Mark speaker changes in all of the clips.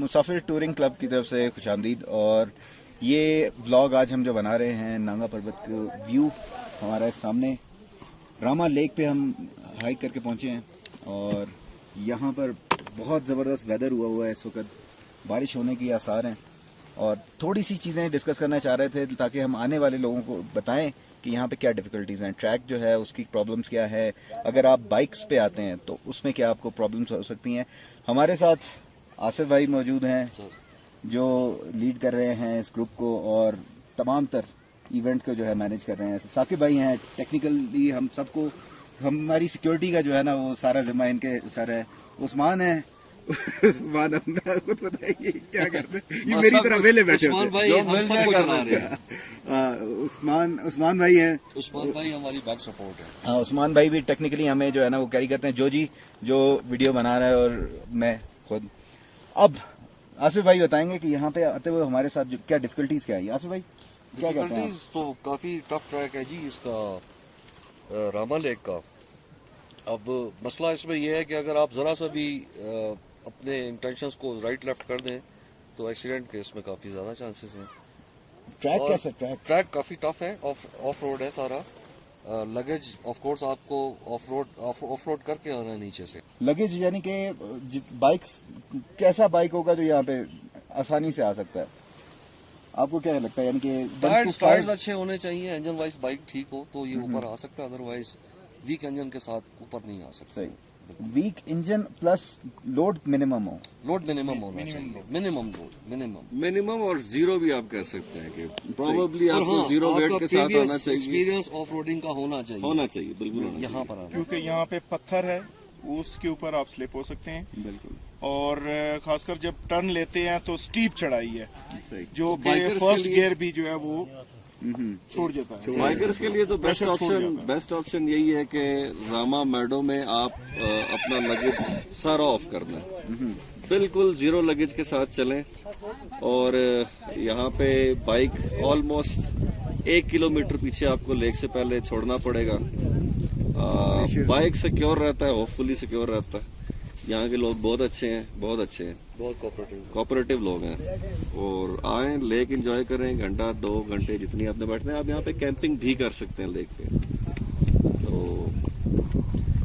Speaker 1: मुसाफिर touring club की तरफ से खुशामदीद। और ये व्लॉग आज हम जो बना रहे हैं, नांगा पर्वत का व्यू हमारे सामने, रामा लेक पे हम हाइक करके पहुंचे हैं। और यहाँ पर बहुत ज़बरदस्त वेदर हुआ है इस वक्त, बारिश होने की आसार हैं। और थोड़ी सी चीज़ें डिस्कस करना चाह रहे थे ताकि हम आने वाले लोगों को बताएं कि यहाँ पे क्या डिफ़िकल्टीज़ हैं, ट्रैक जो है उसकी प्रॉब्लम्स क्या है, अगर आप बाइक्स पे आते हैं तो उसमें क्या आपको प्रॉब्लम्स हो सकती हैं। हमारे साथ आसिफ भाई मौजूद हैं जो लीड कर रहे हैं इस ग्रुप को और तमाम तर इवेंट को जो है मैनेज कर रहे हैं। साकिब भाई हैं, टेक्निकली हम सबको, हमारी सिक्योरिटी का जो है ना वो सारा जिम्मा इनके सर है। उस्मान है, उस्मान अपना खुद बताइए क्या करते हैं, ये मेरी तरह वेले बैठे होते हैं। उस्मान भाई हैं,
Speaker 2: उस्मान भाई हमारी बैक सपोर्ट है।
Speaker 1: हाँ, उस्मान भाई भी टेक्निकली हमें जो है ना वो कैरी करते हैं। जो वीडियो बना रहा है और मैं खुद। अब आसिफ भाई बताएंगे कि यहाँ पे आते हुए हमारे साथ जो क्या डिफिकल्टीज क्या है। आसिफ भाई क्या कहते हैं?
Speaker 2: डिफिकल्टीज तो काफी टफ ट्रैक है जी इसका, रामा लेक का। अब मसला इसमें यह है कि अगर आप जरा सा भी अपने इंटेंशंस को राइट लेफ्ट कर दें तो एक्सीडेंट के इसमें काफी ज्यादा चांसेस हैं।
Speaker 1: ट्रैक कैसे?
Speaker 2: ट्रैक काफी टफ है, ऑफ रोड है सारा। लगेज ऑफ कोर्स आपको ऑफ रोड करके आना है नीचे से।
Speaker 1: लगेज यानी कि बाइक, कैसा बाइक होगा जो यहाँ पे आसानी से आ सकता है? आपको क्या लगता है? यानी कि
Speaker 2: टायर्स अच्छे होने चाहिए, इंजन वाइज बाइक ठीक हो तो ये ऊपर आ सकता है, अदरवाइज वीक इंजन के साथ ऊपर नहीं आ सकता।
Speaker 1: सही, weak engine plus load minimum हो।
Speaker 2: लोड मिनिमम होना चाहिए,
Speaker 3: मिनिमम और जीरो भी आप कह सकते हैं कि प्रोबेबली आपको जीरो वेट के साथ आना चाहिए।
Speaker 2: एक्सपीरियंस ऑफ रोडिंग का होना चाहिए
Speaker 3: बिल्कुल
Speaker 2: यहाँ पर,
Speaker 4: क्योंकि यहाँ पे पत्थर है, उसके ऊपर आप स्लिप हो सकते हैं।
Speaker 1: बिल्कुल।
Speaker 4: और खासकर जब टर्न लेते हैं तो स्टीप चढ़ाई है, जो
Speaker 3: तो
Speaker 4: कि फर्स्ट गियर भी जो है वो छोड़ जाता है।
Speaker 3: बाइकर्स के लिए तो बेस्ट ऑप्शन यही है कि रामा मेडो में आप अपना लगेज सारा ऑफ करना है, बिल्कुल जीरो लगेज के साथ चलें। और यहाँ पे बाइक ऑलमोस्ट 1 किलोमीटर पीछे आपको लेक से पहले छोड़ना पड़ेगा। बाइक सिक्योर रहता है, होपफुली सिक्योर रहता है। यहाँ के लोग बहुत अच्छे हैं, बहुत कोऑपरेटिव लोग हैं। और आए, लेक एंजॉय करें, घंटा 2 घंटे जितनी आपने बैठना है। आप यहाँ पे कैंपिंग भी कर सकते हैं लेक पे। तो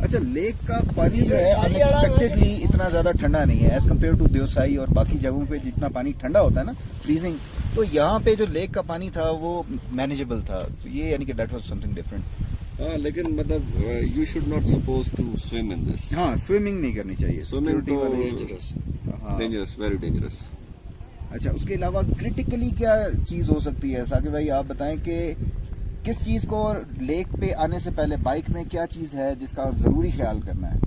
Speaker 1: अच्छा, लेक का पानी जो है अनएक्सपेक्टेडली इतना ज्यादा ठंडा नहीं है एज कम्पेयर टू देवसाई और बाकी जगहों पे जितना पानी ठंडा होता है ना, फ्रीजिंग। तो यहाँ पे जो लेक का पानी था वो मैनेजेबल था। तो ये यानी कि दैट वाज समथिंग डिफरेंट।
Speaker 3: हाँ, लेकिन मतलब you should not suppose to swim in this.
Speaker 1: हाँ, स्विमिंग नहीं करनी चाहिए,
Speaker 3: स्विमिंग तो
Speaker 2: डेंजरस,
Speaker 3: वेरी डेंजरस।
Speaker 1: अच्छा, उसके अलावा क्रिटिकली क्या चीज हो सकती है? साकिब भाई आप बताएं कि किस चीज को लेक पे आने से पहले बाइक में क्या चीज है जिसका जरूरी ख्याल करना है?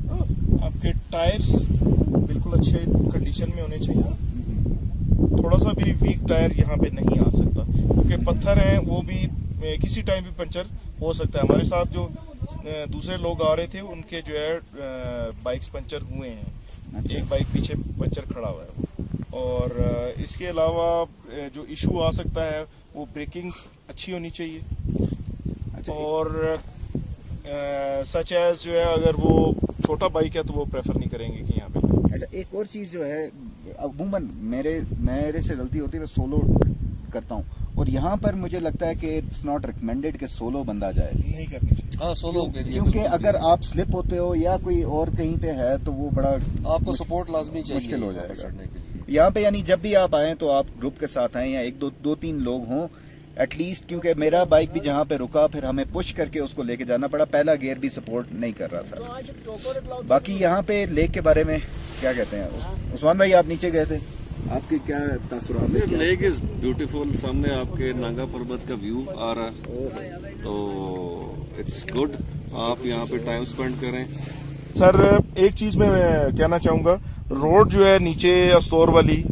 Speaker 4: आपके टायर्स बिल्कुल अच्छे कंडीशन में होने चाहिए। थोड़ा सा भी वीक टायर यहाँ पे नहीं आ सकता, क्योंकि पत्थर हैं, वो भी किसी टाइम भी पंचर हो सकता है। हमारे साथ जो दूसरे लोग आ रहे थे उनके जो है बाइक्स पंचर हुए हैं।
Speaker 1: अच्छा।
Speaker 4: एक बाइक पीछे पंचर खड़ा हुआ है। और इसके अलावा जो इशू आ सकता है वो ब्रेकिंग अच्छी होनी चाहिए।
Speaker 1: अच्छा।
Speaker 4: और सच एज जो है, अगर वो छोटा बाइक है तो वो प्रेफर नहीं करेंगे कि यहाँ पे।
Speaker 1: अच्छा, एक और चीज जो है, अमूमन मेरे से गलती होती है, मैं सोलो करता हूँ और यहाँ पर मुझे लगता है कि इट्स नॉट रिकमेंडेड कि सोलो बंदा जाए,
Speaker 4: नहीं करनी चाहिए।
Speaker 2: हाँ, सोलो के लिए,
Speaker 1: क्योंकि अगर आप स्लिप होते हो या कोई और कहीं पे है तो वो बड़ा
Speaker 2: आपको सपोर्ट लाजमी चाहिए,
Speaker 1: मुश्किल हो जाएगा
Speaker 2: चढ़ने के लिए।
Speaker 1: यहाँ पे। यानी जब भी आप आए तो आप ग्रुप के साथ आए या एक दो तीन लोग हों एटलीस्ट, क्योंकि मेरा बाइक भी जहाँ पे रुका फिर हमें पुश करके उसको लेके जाना पड़ा, पहला गियर भी सपोर्ट नहीं कर रहा था। बाकी यहाँ पे लेक के बारे में क्या कहते हैं उस्मान भाई? आप नीचे गए थे, आपके क्या तासुरात हैं?
Speaker 3: लेक इज ब्यूटीफुल, सामने आपके नांगा पर्वत का व्यू आ रहा है, तो इट्स गुड। आप यहाँ पे टाइम स्पेंड करें।
Speaker 4: सर, एक चीज मैं कहना चाहूंगा, रोड जो है नीचे अस्तौर वाली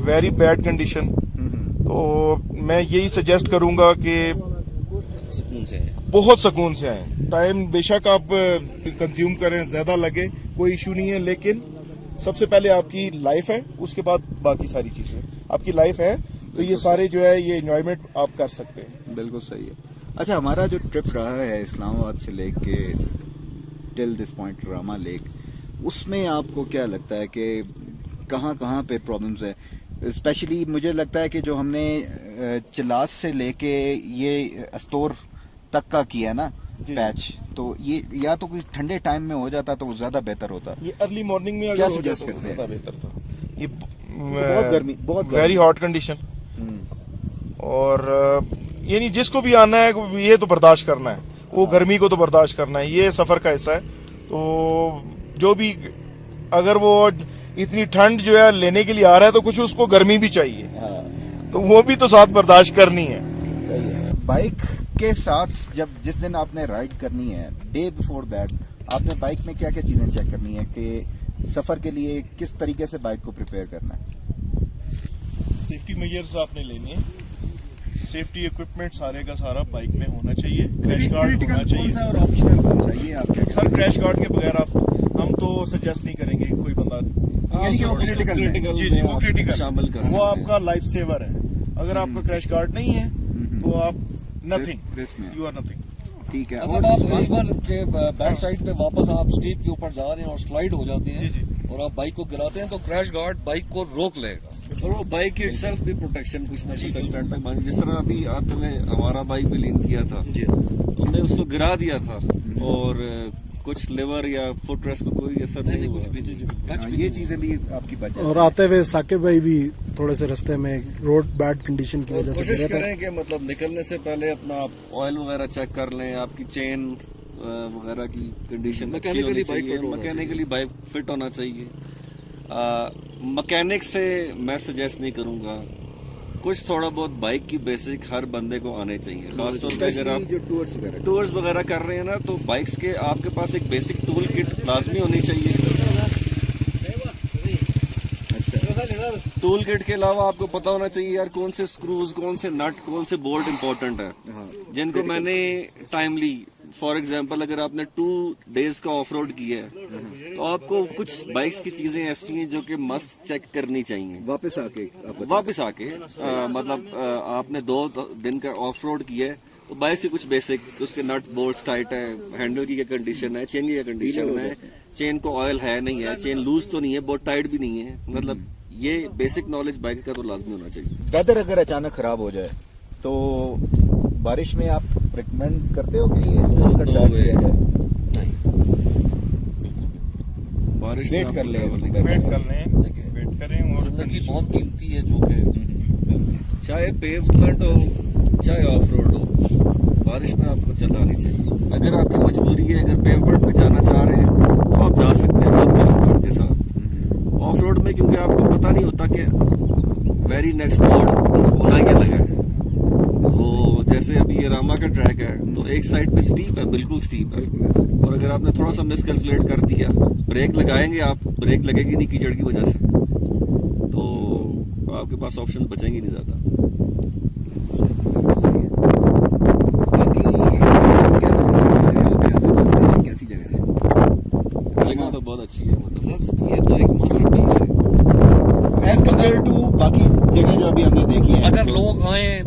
Speaker 4: वेरी बैड कंडीशन। तो मैं यही सजेस्ट करूंगा कि
Speaker 2: सुकून से है,
Speaker 4: बहुत सुकून से आए। टाइम बेशक आप कंज्यूम करें, ज्यादा लगे, कोई इशू नहीं है, लेकिन सबसे पहले आपकी लाइफ है, उसके बाद बाकी सारी चीजें। आपकी लाइफ है तो ये सारे जो है ये एंजॉयमेंट आप कर सकते हैं।
Speaker 1: बिल्कुल सही है। अच्छा, हमारा जो ट्रिप रहा है इस्लामाबाद से लेके till this point Rama lake, उसमें आपको क्या लगता है कि कहाँ कहाँ पे प्रॉब्लम्स है। स्पेशली मुझे लगता है कि जो हमने चिलास से लेके ये अस्तोर तक का किया ना पैच, तो ये या तो कुछ ठंडे टाइम में हो जाता तो ज्यादा बेहतर होता।
Speaker 4: ये अर्ली मॉर्निंग में
Speaker 1: क्या
Speaker 4: अगर हो जाए
Speaker 1: suggest
Speaker 4: तो
Speaker 1: करते हैं?
Speaker 4: ज्यादा बेहतर था। ये
Speaker 1: बहुत गर्मी, बहुत गर्मी।
Speaker 4: वेरी हॉट कंडीशन, और ये नहीं जिसको भी आना है ये तो बर्दाश्त करना है, वो गर्मी को तो बर्दाश्त करना है, ये सफर का हिस्सा है। तो जो भी अगर वो इतनी ठंड जो है लेने के लिए आ रहा है तो कुछ उसको गर्मी भी चाहिए, तो वो भी तो साथ बर्दाश्त करनी है।
Speaker 1: सही है। बाइक के साथ जब जिस दिन आपने राइड करनी है, डे बिफोर दैट आपने बाइक में क्या क्या चीजें चेक करनी है कि सफर के लिए किस तरीके से बाइक को प्रिपेयर करना है?
Speaker 4: सेफ्टी मेजर्स आपने लेने हैं, सेफ्टी इक्विपमेंट सारे का सारा बाइक में होना चाहिए, क्रैश गार्ड होना चाहिए।
Speaker 1: और ऑप्शनल कौन सा, ये आप क्या
Speaker 4: सर क्रैश गार्ड के बगैर आप हम तो सजेस्ट नहीं करेंगे कोई बंदा।
Speaker 1: यानी कि वो critical में।
Speaker 4: जी जी वो क्रिटिकल
Speaker 3: शामिल कर सकते
Speaker 4: वो
Speaker 3: हैं।
Speaker 4: आपका लाइफ सेवर है। अगर आपका क्रैश गार्ड नहीं है तो आप नथिंग,
Speaker 1: risk में।
Speaker 4: You are nothing.
Speaker 1: ठीक है।
Speaker 2: अगर आप रिवर के बैक साइड पे वापस आप स्टीप के ऊपर जा रहे हैं और स्लाइड हो जाती है
Speaker 4: जी, जी।
Speaker 2: और आप बाइक को गिराते हैं तो क्रैश गार्ड बाइक को रोक लेगा।
Speaker 3: और वो बाइक की इटसेल्फ भी प्रोटेक्शन कुछ ना कुछ एक्सटेंट तक मांगी। जिस तरह अभी आते हुए हमारा बाइक भी लीन किया था,
Speaker 2: जी
Speaker 3: हमने उसको गिरा दिया था और कुछ लिवर या फुट रेस्ट को कोई असर नहीं हुआ।
Speaker 2: कुछ भी नहीं
Speaker 1: हाँ, ये चीजें भी आपकी बच
Speaker 5: और आते हुए साकिब भाई भी थोड़े से रास्ते में रोड बैड कंडीशन की वजह से
Speaker 3: कोशिश
Speaker 5: गिरे थे।
Speaker 3: करें कि मतलब निकलने से पहले अपना ऑयल वगैरह चेक कर लें, आपकी चेन वगैरह की कंडीशन
Speaker 2: Mechanically bike fit होना
Speaker 3: मैकेनिकली बाइक फिट होना चाहिए। मैकेनिक से मैं सजेस्ट नहीं करूंगा, कुछ थोड़ा बहुत बाइक की बेसिक हर बंदे को आने चाहिए। खासतौर पे अगर आप
Speaker 1: जो टूर्स वगैरह
Speaker 3: टूर्स वगैरह कर रहे हैं ना, तो बाइक्स के आपके पास एक बेसिक टूल किट लाजमी होनी चाहिए। टूल किट के अलावा आपको पता होना चाहिए यार कौन से स्क्रूज, कौन से नट, कौन से बोल्ट इंपॉर्टेंट है, जिनको मैंने टाइमली, फॉर एग्जांपल अगर आपने 2 days का ऑफ रोड किया है तो आपको कुछ बाइक्स की चीजें ऐसी हैं जो कि मस्ट चेक करनी चाहिए।
Speaker 1: वापस आके आप बताएं।
Speaker 3: वापस आके मतलब आपने 2 दिन का ऑफ रोड किया है तो बाइक से कुछ बेसिक, उसके नट बोल्ट टाइट है, हैंडल की क्या कंडीशन है, चेन की क्या कंडीशन है, चेन को ऑयल है नहीं है, चेन लूज तो नहीं है, बहुत टाइट भी नहीं है, मतलब ये बेसिक नॉलेज बाइक का तो लाजमी होना चाहिए।
Speaker 1: वेदर अगर अचानक खराब हो जाए तो बारिश में आप रिकमेंड करते हो कि इसमें का ट्रैक किया जाए?
Speaker 3: बारिश में
Speaker 1: वेट
Speaker 3: आप
Speaker 1: कर ले,
Speaker 3: travel नहीं
Speaker 4: वेट
Speaker 3: कर
Speaker 4: कर लें, वेट करें। और
Speaker 2: जिंदगी बहुत कीमती है जो कि
Speaker 3: चाहे पेवमेंट हो चाहे ऑफ रोड हो, बारिश में आपको चलना नहीं चाहिए। अगर आपकी मजबूरी है, अगर पेवमेंट पे जाना चाह रहे हैं तो आप जा सकते हैं बहुत कम स्पीड के साथ। ऑफ रोड में क्योंकि आपको पता नहीं होता कि वेरी नेक्स्ट मोड होना क्या लगा है। तो जैसे अभी ये रामा का ट्रैक है तो एक साइड पे स्टीप है, बिल्कुल स्टीप है, और अगर आपने थोड़ा सा मिसकैलकुलेट कर दिया, ब्रेक लगाएंगे आप, ब्रेक लगेगी नहीं कीचड़ की वजह से, तो आपके पास ऑप्शन बचेंगे नहीं ज्यादा।
Speaker 1: कैसी जगह है?
Speaker 3: जगह तो बहुत अच्छी है, मतलब
Speaker 2: सर ये तो एक मास्टरपीस है।
Speaker 1: एज कम्पेयर टू बाकी जगह जो अभी हमने देखी है।
Speaker 2: अगर लोग आए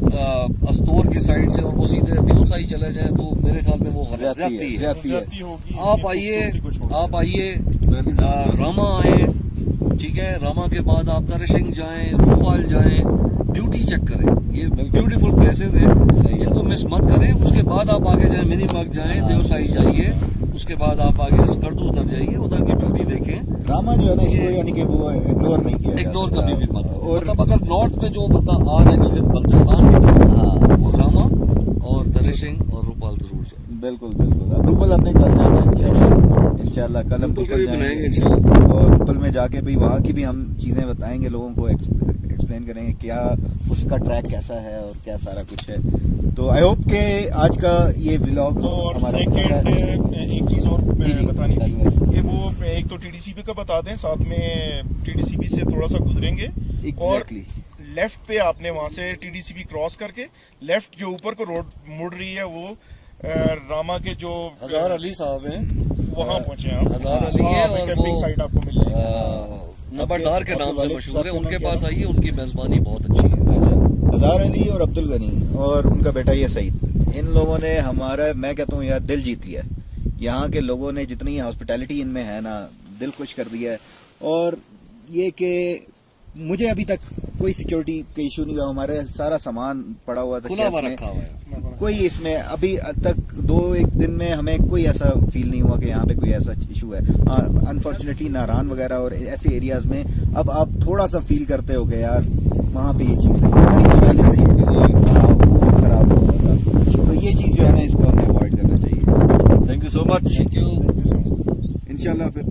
Speaker 2: अस्तोर की साइड से और वो सीधे देवसाई चले जाएं तो मेरे ख्याल में वो ज्यादती है।
Speaker 1: ज्यादती है।
Speaker 4: ज्यादती होगी।
Speaker 2: आप आइए,
Speaker 4: खूबसूरती को
Speaker 2: आप आइए रामा आए, ठीक है, रामा के बाद आप दरसिंग जाएं, रूपाल जाएं, ब्यूटी चेक करें, ये ब्यूटीफुल प्लेसेस हैं, इनको मिस मत करें। उसके बाद आप आगे जाएं, मिनी बाग जाएं, देवसाई जाइए, उसके बाद आप आगे स्कर्दू उतर जाइए, उधर की ब्यूटी देखें।
Speaker 1: रामा जो है ना, इसको यानी कि वो इग्नोर नहीं किया जा
Speaker 2: इग्नोर
Speaker 1: सकता।
Speaker 2: कभी भी मत करो।
Speaker 1: और
Speaker 2: मतलब अगर नॉर्थ में जो बंदा आ रहा है बल्तिस्तान की तरफ,
Speaker 1: हाँ,
Speaker 2: वो रामा और दरसिंग और रूपाल जरूर जाए।
Speaker 1: बिल्कुल बिल्कुल। अब रूपल हमने कल जाना है इंशाल्लाह, कल हम
Speaker 3: रूपल का
Speaker 1: रूपल
Speaker 3: भी
Speaker 1: जाएंगे
Speaker 3: बनाएंगे इंशाल्लाह।
Speaker 1: और रूपल में जाके भी वहाँ की भी हम चीजें बताएंगे लोगों को, एक्सप्लेन करेंगे क्या उसका ट्रैक कैसा है और क्या सारा कुछ है। तो आई होप के आज का ये व्लॉग
Speaker 4: और
Speaker 1: हमारा
Speaker 4: सेकंड एक चीज और
Speaker 1: जी, जी,
Speaker 4: बतानी थी
Speaker 1: बताइए।
Speaker 4: कि वो एक तो टीडीसीपी का बता दें, साथ में टीडीसीपी से थोड़ा सा गुजरेंगे और
Speaker 1: Exactly.
Speaker 4: लेफ्ट पे आपने वहां से टीडीसीपी क्रॉस करके लेफ्ट जो ऊपर को रोड मुड़ रही है वो रामा के जो
Speaker 2: हजार अली साहब हैं,
Speaker 4: वहां पहुंचे हैं आप।
Speaker 2: हजार अली है
Speaker 4: वहाँ पे
Speaker 2: और
Speaker 4: कैंपिंग
Speaker 2: वो
Speaker 4: साइट आपको मिल जाएगी।
Speaker 2: नंबरदार के नाम से
Speaker 1: वालिद
Speaker 2: मशहूर है।
Speaker 1: साहब का
Speaker 2: उनके
Speaker 1: नाम
Speaker 2: पास
Speaker 1: क्या
Speaker 2: आइए, उनकी मेजबानी बहुत अच्छी है।
Speaker 1: अच्छा, हज़ार अली और अब्दुल गनी और उनका बेटा ये सईद, इन लोगों ने हमारा, मैं कहता हूँ यार, दिल जीत लिया है। यहाँ के लोगों ने जितनी हॉस्पिटैलिटी इनमें है ना, दिल खुश कर दिया है। और ये कि मुझे अभी तक कोई सिक्योरिटी का इशू नहीं हुआ। हमारे सारा सामान पड़ा हुआ था
Speaker 2: खुला
Speaker 1: कैब
Speaker 2: हुआ
Speaker 1: में।
Speaker 2: रखा हुआ है।
Speaker 1: कोई इसमें अभी तक 2-1 दिन में हमें कोई ऐसा फील नहीं हुआ कि यहाँ पे कोई ऐसा इशू है। अनफॉर्चुनेटली नारायण वगैरह और ऐसे एरियाज में अब आप थोड़ा सा फील करते हो कि यार वहाँ पे ये चीज़ नहीं है, पहले से ही खराब हो रहा था। तो ये चीज़ जो है ना, इसको हमें अवॉइड करना चाहिए।
Speaker 3: Thank you so much.
Speaker 2: Thank you.
Speaker 1: इंशाल्लाह फिर